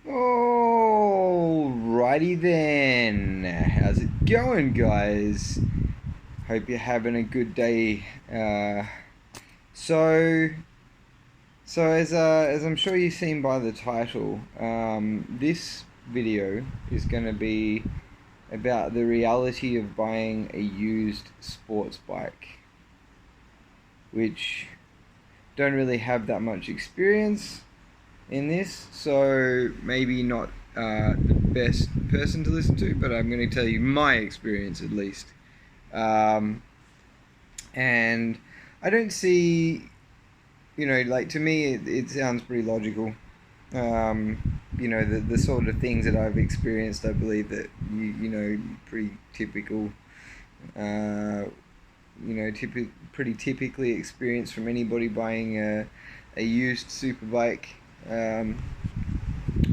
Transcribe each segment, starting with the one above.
Alrighty then. How's it going, guys? Hope you're having a good day. So, as I'm sure you've seen by the title, this video is going to be about the reality of buying a used sports bike, which don't really have that much experience in this, so maybe not the best person to listen to, but I'm going to tell you my experience at least. And I don't see, like to me, it sounds pretty logical. The sort of things that I've experienced, I believe that, pretty typical, pretty typically experienced from anybody buying a used superbike um,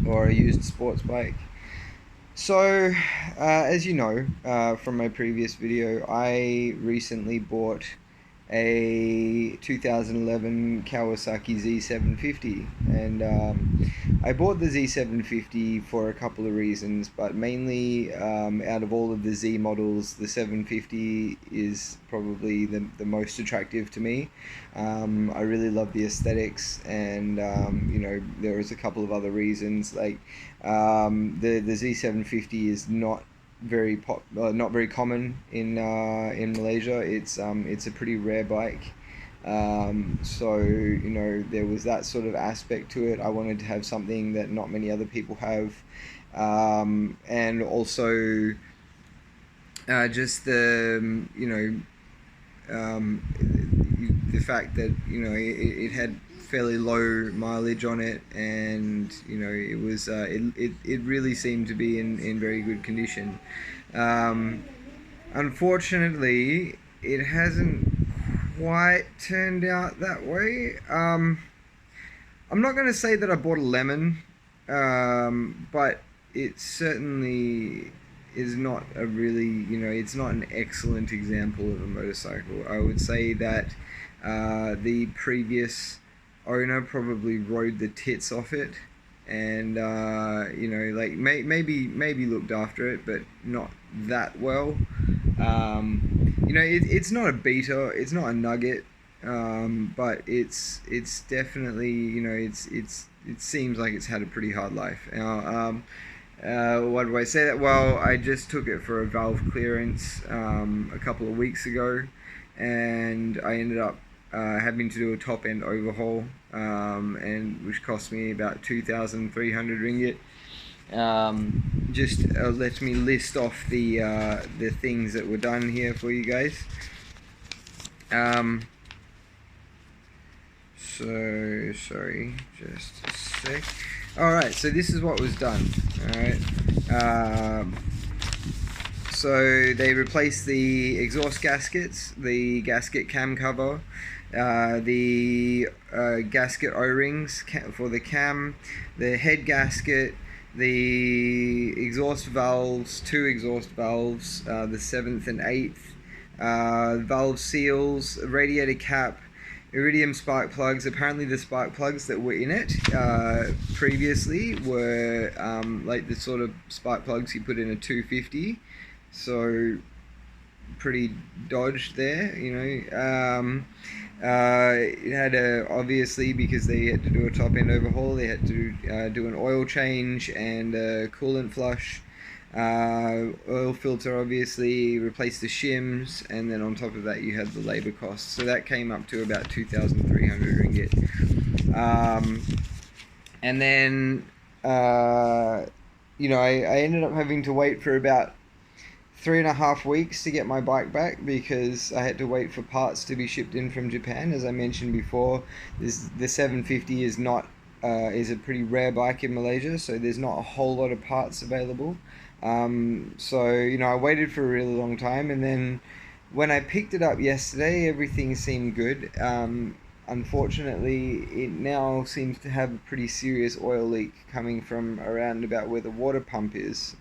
or a used sports bike. So, as you know from my previous video, I recently bought a 2011 Kawasaki Z750, and I bought the Z750 for a couple of reasons, but mainly out of all of the Z models, the 750 is probably the most attractive to me. I really love the aesthetics, and there was a couple of other reasons, like the Z750 is not very common in Malaysia. It's a pretty rare bike. So there was that sort of aspect to it. I wanted to have something that not many other people have, and also just the fact that it had fairly low mileage on it, and it really seemed to be in very good condition. Um, Unfortunately, it hasn't quite turned out that way. I'm not going to say that I bought a lemon, but it certainly is not a really, it's not an excellent example of a motorcycle. I would say that the previous owner probably rode the tits off it, and maybe looked after it, but not that well. It's not a beater, it's not a nugget, but it's definitely, it seems like it's had a pretty hard life. Why do I say that? Well, I just took it for a valve clearance a couple of weeks ago, and I ended up having to do a top end overhaul, and which cost me about 2,300 ringgit. Just let me list off the things that were done here for you guys. So sorry, just a sec. Alright, so this is what was done. Alright. So they replaced the exhaust gaskets, the gasket cam cover, the gasket O-rings for the cam, the head gasket, the exhaust valves, two exhaust valves, the 7th and 8th, valve seals, radiator cap, iridium spark plugs. Apparently the spark plugs that were in it previously were like the sort of spark plugs you put in a 250, so pretty dodged there, it had obviously, because they had to do a top end overhaul, they had to do an oil change and a coolant flush, oil filter, obviously, replace the shims, and then on top of that you had the labor costs. So that came up to about 2,300 ringgit. And then I ended up having to wait for about 3.5 weeks to get my bike back, because I had to wait for parts to be shipped in from Japan. As I mentioned before, the 750 is a pretty rare bike in Malaysia, so there's not a whole lot of parts available. So I waited for a really long time, and then when I picked it up yesterday, everything seemed good. Unfortunately, it now seems to have a pretty serious oil leak coming from around about where the water pump is.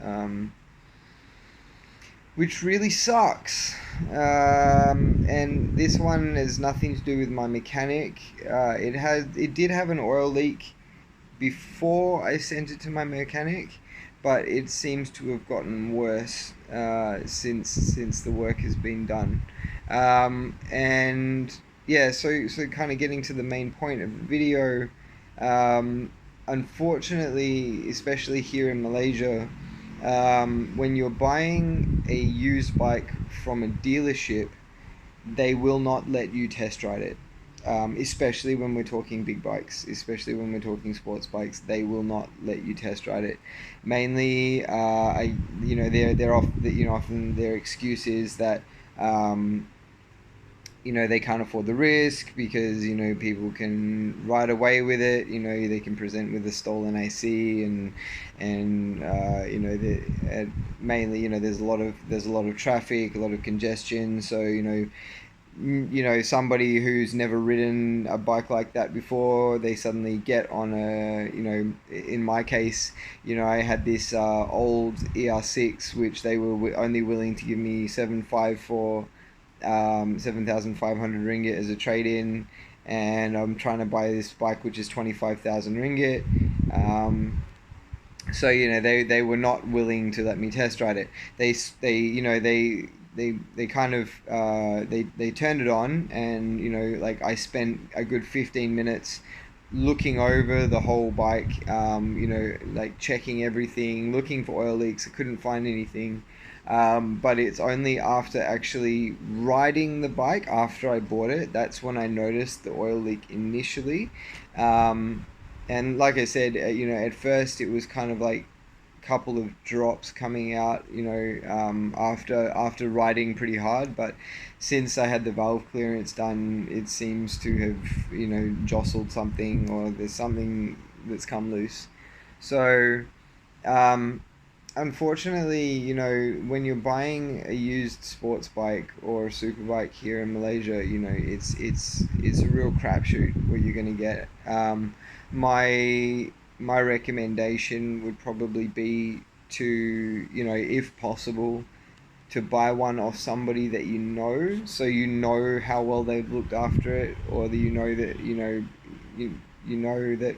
Which really sucks. And this one has nothing to do with my mechanic. It did have an oil leak before I sent it to my mechanic, but it seems to have gotten worse since the work has been done. And yeah, so kind of getting to the main point of the video. Um, Unfortunately, especially here in Malaysia, when you're buying a used bike from a dealership, they will not let you test ride it. Especially when we're talking big bikes, especially when we're talking sports bikes, they will not let you test ride it. Mainly, they're off. Often their excuse is that um, they can't afford the risk because people can ride away with it. They can present with a stolen AC and mainly there's a lot of traffic, a lot of congestion. So somebody who's never ridden a bike like that before, they suddenly get on in my case, I had this old ER6 which they were only willing to give me 7,500 ringgit as a trade-in, and I'm trying to buy this bike which is 25,000 ringgit. So they were not willing to let me test ride it. They kind of they turned it on, and like I spent a good 15 minutes looking over the whole bike, like checking everything, looking for oil leaks. I couldn't find anything. But it's only after actually riding the bike after I bought it, that's when I noticed the oil leak initially. And like I said, at first it was kind of like a couple of drops coming out, after riding pretty hard. But since I had the valve clearance done, it seems to have, jostled something, or there's something that's come loose. So, um, unfortunately, when you're buying a used sports bike or a super bike here in Malaysia, it's a real crapshoot what you're gonna get. My recommendation would probably be to, if possible, to buy one off somebody that so how well they've looked after it, or that that you know that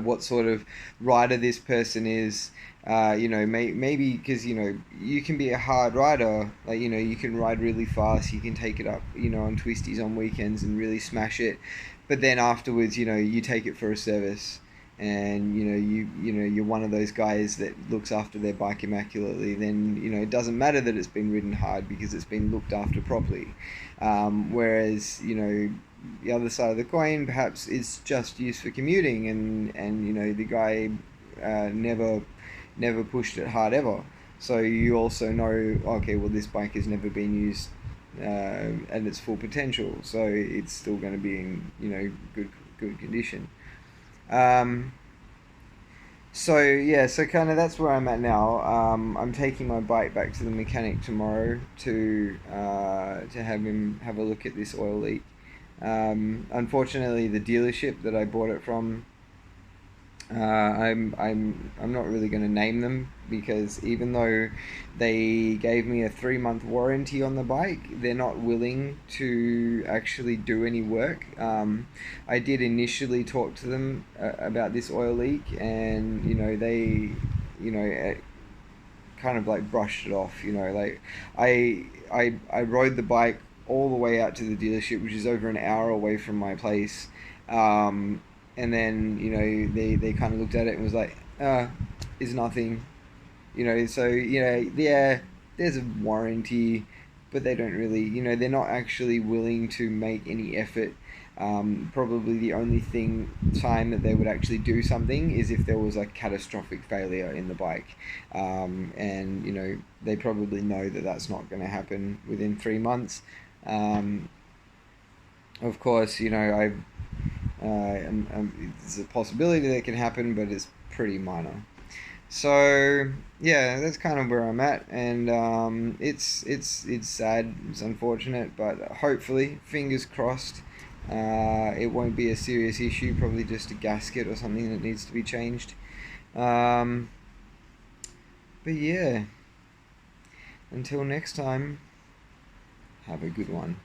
what sort of rider this person is. Maybe because you can be a hard rider, like you can ride really fast, you can take it up on twisties on weekends and really smash it, but then afterwards you take it for a service, and you're one of those guys that looks after their bike immaculately. Then it doesn't matter that it's been ridden hard because it's been looked after properly. Whereas the other side of the coin, perhaps it's just used for commuting, and the guy never pushed it hard ever. So you also know, okay, well, this bike has never been used at its full potential, so it's still going to be in good condition. Um, so yeah, so kind of that's where I'm at now. I'm taking my bike back to the mechanic tomorrow to have him have a look at this oil leak. Unfortunately, the dealership that I bought it from, I'm not really going to name them, because even though they gave me a 3-month warranty on the bike, they're not willing to actually do any work. I did initially talk to them about this oil leak, and they kind of like brushed it off. Like I rode the bike all the way out to the dealership, which is over an hour away from my place. And then they kind of looked at it and was like, "Is nothing," So yeah, there's a warranty, but they don't really, they're not actually willing to make any effort. Probably the only time that they would actually do something is if there was a catastrophic failure in the bike, and they probably know that that's not going to happen within 3 months. Of course, it's a possibility that it can happen, but it's pretty minor. So yeah, that's kind of where I'm at, and it's sad, it's unfortunate, but hopefully, fingers crossed, it won't be a serious issue. Probably just a gasket or something that needs to be changed. Um, but yeah, until next time, have a good one.